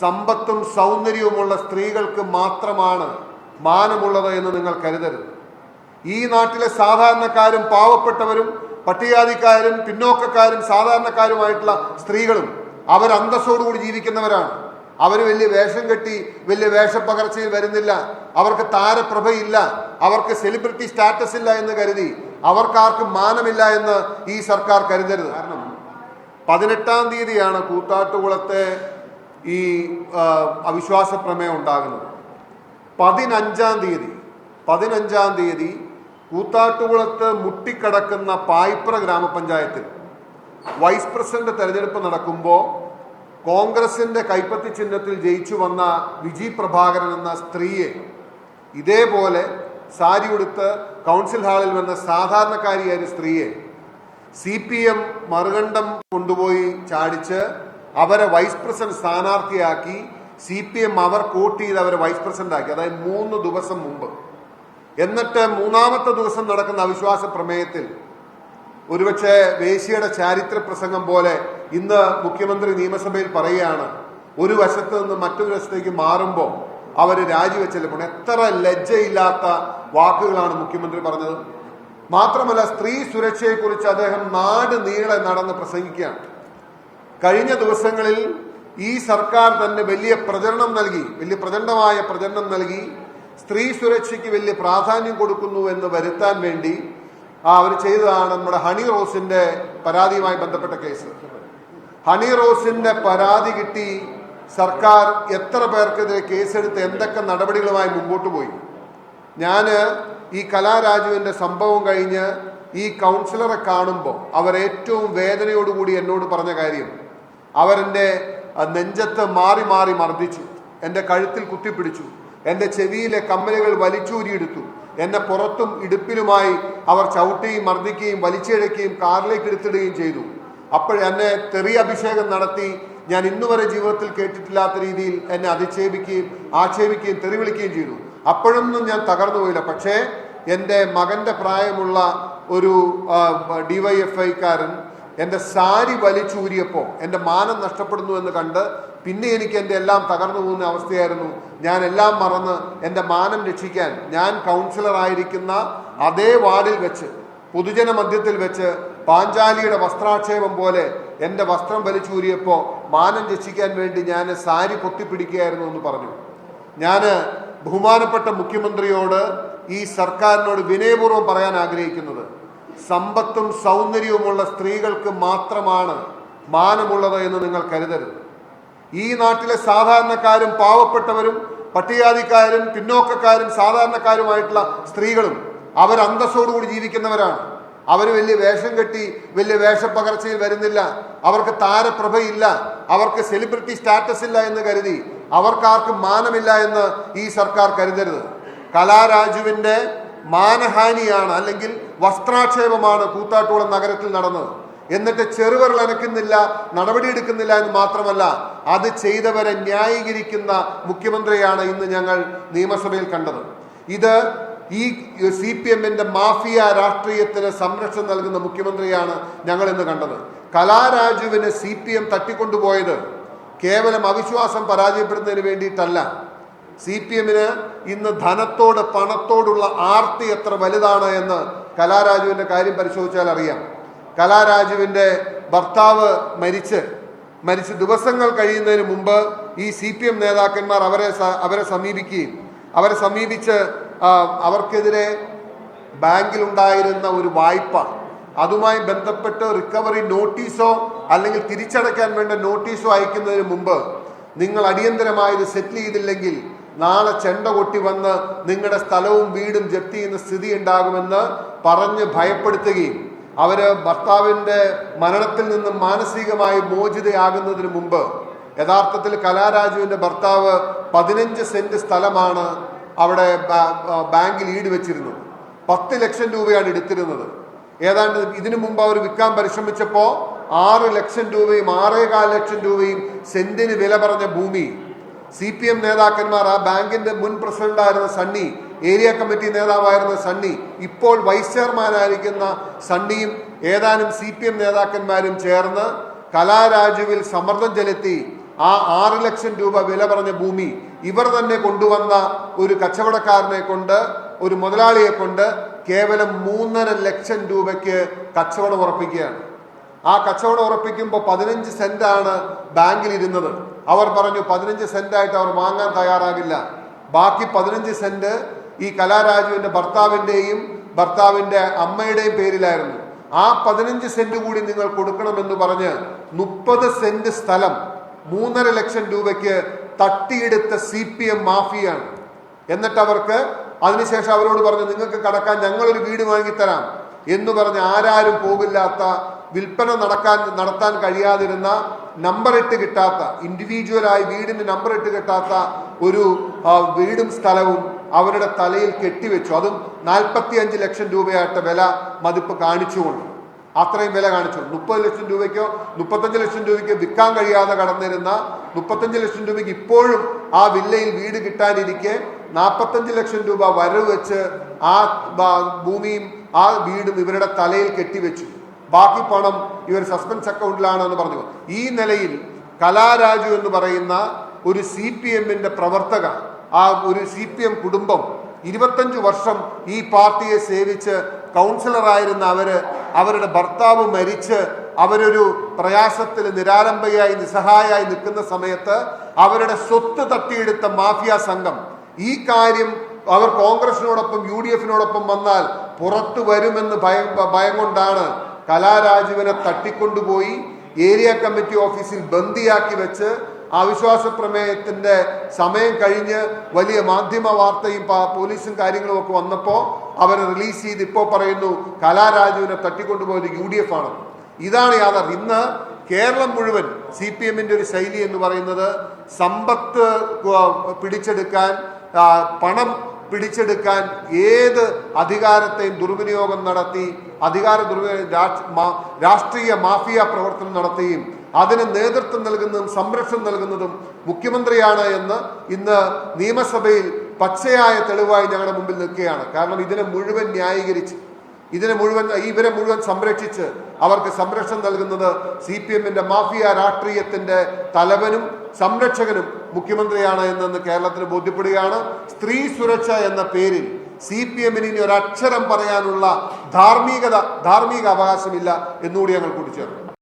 സമ്പത്തും സൗന്ദര്യവുമുള്ള സ്ത്രീകൾക്ക് മാത്രമാണ് മാനമുള്ളത് എന്ന് നിങ്ങൾ കരുതരുത്. ഈ നാട്ടിലെ സാധാരണക്കാരും പാവപ്പെട്ടവരും പട്ടികജാതിക്കാരും പിന്നോക്കക്കാരും സാധാരണക്കാരുമായിട്ടുള്ള സ്ത്രീകളും അവർ അന്തസ്സോടുകൂടി ജീവിക്കുന്നവരാണ്. അവർ വലിയ വേഷം കെട്ടി വലിയ വേഷപ്പകർച്ചയിൽ വരുന്നില്ല. അവർക്ക് താരപ്രഭയില്ല, അവർക്ക് സെലിബ്രിറ്റി സ്റ്റാറ്റസ് ഇല്ല എന്ന് കരുതി അവർക്കാർക്കും മാനമില്ല എന്ന് ഈ സർക്കാർ കരുതരുത്. കാരണം 18-ാം തീയതിയാണ് കൂത്താട്ടുകുളത്തെ ഈ അവിശ്വാസ പ്രമേയം ഉണ്ടാകുന്നത്. 15-ാം തീയതി കൂത്താട്ടുകുളത്ത് മുട്ടിക്കടക്കുന്ന പായിപ്ര ഗ്രാമപഞ്ചായത്തിൽ വൈസ് പ്രസിഡന്റ് തെരഞ്ഞെടുപ്പ് നടക്കുമ്പോൾ കോൺഗ്രസിന്റെ കൈപ്പത്തി ചിഹ്നത്തിൽ ജയിച്ചു വന്ന വിജി പ്രഭാകരൻ എന്ന സ്ത്രീയെ ഇതേപോലെ സാരി ഉടുത്ത് കൗൺസിൽ ഹാളിൽ വന്ന സാധാരണക്കാരിയായ ഒരു സ്ത്രീയെ CPM മറുകണ്ഠം കൊണ്ടുപോയി ചാടിച്ച് അവരെ വൈസ് പ്രസിഡന്റ് സ്ഥാനാർത്ഥിയാക്കി. CPM അവർ വോട്ട് ചെയ്ത് അവരെ വൈസ് പ്രസിഡന്റ് ആക്കി, അതായത് 3 ദിവസം മുമ്പ്. എന്നിട്ട് 3-ാമത്തെ ദിവസം നടക്കുന്ന അവിശ്വാസ പ്രമേയത്തിൽ ഒരുപക്ഷെ വേശ്യയുടെ ചാരിത്ര പ്രസംഗം പോലെ ഇന്ന് മുഖ്യമന്ത്രി നിയമസഭയിൽ പറയുകയാണ്, ഒരു വശത്ത് നിന്ന് മറ്റൊരു വശത്തേക്ക് മാറുമ്പോൾ അവർ രാജിവെച്ചല്ലേ പോണേ. എത്ര ലജ്ജയില്ലാത്ത വാക്കുകളാണ് മുഖ്യമന്ത്രി പറഞ്ഞത്. മാത്രമല്ല, സ്ത്രീ സുരക്ഷയെക്കുറിച്ച് അദ്ദേഹം നാട് നീളെ നടന്ന് പ്രസംഗിക്കുകയാണ്. കഴിഞ്ഞ ദിവസങ്ങളിൽ ഈ സർക്കാർ തന്നെ വലിയ പ്രചണ്ഡമായ പ്രചരണം നൽകി സ്ത്രീ സുരക്ഷയ്ക്ക് വലിയ പ്രാധാന്യം കൊടുക്കുന്നു എന്ന് വരുത്താൻ വേണ്ടി അവർ ചെയ്തതാണ് നമ്മുടെ ഹണി റോസിന്റെ പരാതിയുമായി ബന്ധപ്പെട്ട കേസ്. ഹണി റോസിന്റെ പരാതി കിട്ടി സർക്കാർ എത്ര പേർക്കെതിരെ കേസെടുത്ത് എന്തൊക്കെ നടപടികളുമായി മുമ്പോട്ട് പോയി. ഞാൻ ഈ കലാരാജുവിന്റെ സംഭവം കഴിഞ്ഞ് ഈ കൗൺസിലറെ കാണുമ്പോൾ അവർ ഏറ്റവും വേദനയോടുകൂടി എന്നോട് പറഞ്ഞ കാര്യം, അവരെൻ്റെ നെഞ്ചത്ത് മാറി മാറി മർദ്ദിച്ചു, എൻ്റെ കഴുത്തിൽ കുത്തിപ്പിടിച്ചു, എൻ്റെ ചെവിയിലെ കമ്മലുകൾ വലിച്ചൂരിയെടുത്തു, എന്നെ പുറത്തും ഇടുപ്പിലുമായി അവർ ചവിട്ടുകയും മർദ്ദിക്കുകയും വലിച്ചിഴക്കുകയും കാറിലേക്ക് എടുത്തിടുകയും ചെയ്തു. എന്നെ തെറി അഭിഷേകം നടത്തി. ഞാൻ ഇന്നുവരെ ജീവിതത്തിൽ കേട്ടിട്ടില്ലാത്ത രീതിയിൽ എന്നെ ആക്ഷേപിക്കുകയും തെറി വിളിക്കുകയും ചെയ്തു. അപ്പോഴൊന്നും ഞാൻ തകർന്നു പോയില്ല. പക്ഷേ എൻ്റെ മകൻ്റെ പ്രായമുള്ള ഒരു DYFIക്കാരൻ എൻ്റെ സാരി വലിച്ചൂരിയപ്പോൾ എൻ്റെ മാനം നഷ്ടപ്പെടുന്നു എന്ന് കണ്ട് പിന്നെ എനിക്ക് എൻ്റെ എല്ലാം തകർന്നു പോകുന്ന അവസ്ഥയായിരുന്നു. ഞാൻ എല്ലാം മറന്ന് എൻ്റെ മാനം രക്ഷിക്കാൻ ഞാൻ കൗൺസിലറായിരിക്കുന്ന അതേ വാർഡിൽ വെച്ച് പൊതുജന മധ്യത്തിൽ വെച്ച് പാഞ്ചാലിയുടെ വസ്ത്രാക്ഷേപം പോലെ എൻ്റെ വസ്ത്രം വലിച്ചൂരിയപ്പോൾ മാനം രക്ഷിക്കാൻ വേണ്ടി ഞാൻ സാരി പൊത്തിപ്പിടിക്കുകയായിരുന്നു എന്ന് പറഞ്ഞു. ഞാൻ ബഹുമാനപ്പെട്ട മുഖ്യമന്ത്രിയോട് ഈ സർക്കാരിനോട് വിനയപൂർവ്വം പറയാൻ ആഗ്രഹിക്കുന്നത്, സമ്പത്തും സൗന്ദര്യവുമുള്ള സ്ത്രീകൾക്ക് മാത്രമാണ് മാനമുള്ളത് എന്ന് നിങ്ങൾ കരുതരുത്. ഈ നാട്ടിലെ സാധാരണക്കാരും പാവപ്പെട്ടവരും പട്ടികജാതിക്കാരും പിന്നോക്കക്കാരും സാധാരണക്കാരുമായിട്ടുള്ള സ്ത്രീകളും അവർ അന്തസ്സോടുകൂടി ജീവിക്കുന്നവരാണ്. അവർ വലിയ വേഷം കെട്ടി വലിയ വേഷപ്പകർച്ചയിൽ വരുന്നില്ല. അവർക്ക് താരപ്രഭയില്ല, അവർക്ക് സെലിബ്രിറ്റി സ്റ്റാറ്റസ് ഇല്ല എന്ന് കരുതി അവർക്കാർക്കും മാനമില്ല എന്ന് ഈ സർക്കാർ കരുതരുത്. കലാരാജുവിന്റെ മാനഹാനിയാണ്, അല്ലെങ്കിൽ വസ്ത്രാക്ഷേപമാണ് കൂത്താട്ടുകുളം നഗരത്തിൽ നടന്നത്. എന്നിട്ട് ചെറുവിരൽ അനക്കുന്നില്ല, നടപടിയെടുക്കുന്നില്ല എന്ന് മാത്രമല്ല, അത് ചെയ്തവരെ ന്യായീകരിക്കുന്ന മുഖ്യമന്ത്രിയാണ് ഇന്ന് ഞങ്ങൾ നിയമസഭയിൽ കണ്ടത്. ഇത് ഈ CPMന്റെ മാഫിയ രാഷ്ട്രീയത്തിന് സംരക്ഷണം നൽകുന്ന മുഖ്യമന്ത്രിയാണ് ഞങ്ങൾ ഇന്ന് കണ്ടത്. കലാരാജുവിന് CPM തട്ടിക്കൊണ്ടുപോയത് കേവലം അവിശ്വാസം പരാജയപ്പെടുന്നതിന് വേണ്ടിയിട്ടല്ല. CPMന് ഇന്ന് ധനത്തോട് പണത്തോടുള്ള ആർത്തി എത്ര വലുതാണ് എന്ന് കലാരാജുവിന്റെ കാര്യം പരിശോധിച്ചാൽ അറിയാം. കലാരാജുവിന്റെ ഭർത്താവ് മരിച്ച് ദിവസങ്ങൾ കഴിയുന്നതിന് മുമ്പ് ഈ CPM നേതാക്കന്മാർ അവരെ സമീപിച്ച് അവർക്കെതിരെ ബാങ്കിലുണ്ടായിരുന്ന ഒരു വായ്പ, അതുമായി ബന്ധപ്പെട്ട് റിക്കവറി നോട്ടീസോ അല്ലെങ്കിൽ തിരിച്ചടയ്ക്കാൻ വേണ്ട നോട്ടീസോ അയക്കുന്നതിന് മുമ്പ് നിങ്ങൾ അടിയന്തരമായി ഇത് സെറ്റിൽ ചെയ്തില്ലെങ്കിൽ നാളെ ചെണ്ട കൊട്ടി വന്ന് നിങ്ങളുടെ സ്ഥലവും വീടും ജപ്തി ചെയ്യുന്ന സ്ഥിതി ഉണ്ടാകുമെന്ന് പറഞ്ഞ് ഭയപ്പെടുത്തുകയും ഭർത്താവിൻ്റെ മരണത്തിൽ നിന്നും മാനസികമായി മോചിതയാകുന്നതിന് മുമ്പ് യഥാർത്ഥത്തിൽ കലാരാജുവിന്റെ ഭർത്താവ് 15 സെന്റ് സ്ഥലമാണ് അവിടെ ബാങ്കിൽ ഈട് വെച്ചിരുന്നത്. 10 ലക്ഷം രൂപയാണ് എടുത്തിരുന്നത്. ഏതാണ്ട് ഇതിനു മുമ്പ് അവർ വിൽക്കാൻ പരിശ്രമിച്ചപ്പോൾ 6 ലക്ഷം രൂപയും 6.25 ലക്ഷം രൂപയും സെന്റിന് വില പറഞ്ഞ ഭൂമി CPM നേതാക്കന്മാർ, ആ ബാങ്കിന്റെ മുൻ പ്രസിഡന്റായിരുന്ന സണ്ണി, ഏരിയ കമ്മിറ്റി നേതാവായിരുന്ന സണ്ണി, ഇപ്പോൾ വൈസ് ചെയർമാനായിരിക്കുന്ന സണ്ണിയും ഏതാനും CPM നേതാക്കന്മാരും ചേർന്ന് കലാരാജുവിൽ സമ്മർദ്ദം ചെലുത്തി ആ 6 ലക്ഷം രൂപ വില പറഞ്ഞ ഭൂമി ഇവർ തന്നെ കൊണ്ടുവന്ന ഒരു കച്ചവടക്കാരനെ കൊണ്ട്, ഒരു മുതലാളിയെ കൊണ്ട് കേവലം 3.5 ലക്ഷം രൂപയ്ക്ക് കച്ചവടം ഉറപ്പിക്കുകയാണ്. ആ കച്ചവടം ഉറപ്പിക്കുമ്പോൾ 15 സെന്റാണ് ബാങ്കിൽ ഇരുന്നത്. അവർ പറഞ്ഞു 15 സെന്റായിട്ട് അവർ വാങ്ങാൻ തയ്യാറാകില്ല. ബാക്കി 15 സെന്റ് ഈ കലാരാജുവിന്റെ ഭർത്താവിന്റെ അമ്മയുടെയും പേരിലായിരുന്നു. ആ 15 സെന്റ് കൂടി നിങ്ങൾ കൊടുക്കണമെന്ന് പറഞ്ഞ് 30 സെന്റ് സ്ഥലം 3.5 ലക്ഷം രൂപയ്ക്ക് തട്ടിയെടുത്ത CPM മാഫിയാണ്. എന്നിട്ട് അവർക്ക് അതിനുശേഷം അവരോട് പറഞ്ഞു, നിങ്ങൾക്ക് കടക്കാൻ ഞങ്ങളൊരു വീട് വാങ്ങിത്തരാം എന്ന് പറഞ്ഞ് ആരാരും പോകില്ലാത്ത, വിൽപ്പന നടത്താൻ കഴിയാതിരുന്ന, നമ്പർ ഇട്ട് കിട്ടാത്ത, ഇൻഡിവിജ്വലായി വീടിന് നമ്പർ ഇട്ട് കിട്ടാത്ത ഒരു വീടും സ്ഥലവും അവരുടെ തലയിൽ കെട്ടിവെച്ചു. അതും 45 ലക്ഷം രൂപയായിട്ട് വില മതിപ്പ് കാണിച്ചുകൊണ്ട്, അത്രയും വില കാണിച്ചു. 30 ലക്ഷം രൂപയ്ക്കോ 35 ലക്ഷം രൂപയ്ക്കോ വിൽക്കാൻ കഴിയാതെ കടന്നിരുന്ന 35 ലക്ഷം രൂപയ്ക്ക് ഇപ്പോഴും ആ വില്ലയിൽ വീട് കിട്ടാനിരിക്കെ 45 ലക്ഷം രൂപ വരവ് വെച്ച് ആ ഭൂമിയും ആ വീടും ഇവരുടെ തലയിൽ കെട്ടിവെച്ചു. ബാക്കി പണം ഇവർ സസ്പെൻസ് അക്കൗണ്ടിലാണ് എന്ന് പറഞ്ഞു. ഈ നിലയിൽ കലാരാജു എന്ന് പറയുന്ന ഒരു CPM-ന്റെ പ്രവർത്തക, ആ ഒരു CPM കുടുംബം 25 വർഷം ഈ പാർട്ടിയെ സേവിച്ച് കൗൺസിലറായിരുന്ന അവരുടെ ഭർത്താവ് മരിച്ച് അവരൊരു പ്രയാസത്തിൽ നിരാലംബയായി നിസ്സഹായായി നിൽക്കുന്ന സമയത്ത് അവരുടെ സ്വത്ത് തട്ടിയെടുത്ത മാഫിയ സംഘം ഈ കാര്യം അവർ കോൺഗ്രസിനോടൊപ്പം UDF-നോടൊപ്പം വന്നാൽ പുറത്തു വരുമെന്ന് ഭയം കൊണ്ടാണ് കലാരാജുവിനെ തട്ടിക്കൊണ്ടുപോയി ഏരിയ കമ്മിറ്റി ഓഫീസിൽ ബന്ദിയാക്കി വെച്ച് അവിശ്വാസ പ്രമേയത്തിന്റെ സമയം കഴിഞ്ഞ് വലിയ മാധ്യമ വാർത്തയും പോലീസും കാര്യങ്ങളും ഒക്കെ വന്നപ്പോൾ അവരെ റിലീസ് ചെയ്ത് ഇപ്പോൾ പറയുന്നു കലാരാജുവിനെ തട്ടിക്കൊണ്ടുപോയത് UDF ആണ്. ഇതാണ് യാഥാർത്ഥ്യം. ഇന്ന് കേരളം മുഴുവൻ CPM-ന്റെ ഒരു ശൈലി എന്ന് പറയുന്നത് സമ്പത്ത് പിടിച്ചെടുക്കാൻ, പണം പിടിച്ചെടുക്കാൻ ഏത് അധികാരത്തെയും ദുർവിനിയോഗം നടത്തി, രാഷ്ട്രീയ മാഫിയ പ്രവർത്തനം നടത്തുകയും അതിന് നേതൃത്വം നൽകുന്നതും സംരക്ഷണം നൽകുന്നതും മുഖ്യമന്ത്രിയാണ് എന്ന് ഇന്ന് നിയമസഭയിൽ പച്ചയായ തെളിവായി ഞങ്ങളുടെ മുമ്പിൽ നിൽക്കുകയാണ്. കാരണം ഇതിനെ മുഴുവൻ ന്യായീകരിച്ച്, ഇവരെ മുഴുവൻ സംരക്ഷിച്ച് അവർക്ക് സംരക്ഷണം നൽകുന്നത് CPM-ന്റെ മാഫിയ രാഷ്ട്രീയത്തിന്റെ തലവനും സംരക്ഷകനും മുഖ്യമന്ത്രിയാണ് എന്നെന്ന് കേരളത്തിന് ബോധ്യപ്പെടുകയാണ്. സ്ത്രീ സുരക്ഷ എന്ന പേരിൽ CPM-ന് ഇനി ഒരക്ഷരം പറയാനുള്ള ധാർമ്മിക അവകാശമില്ല എന്നുകൂടി ഞങ്ങൾ കൂട്ടിച്ചേർന്നു.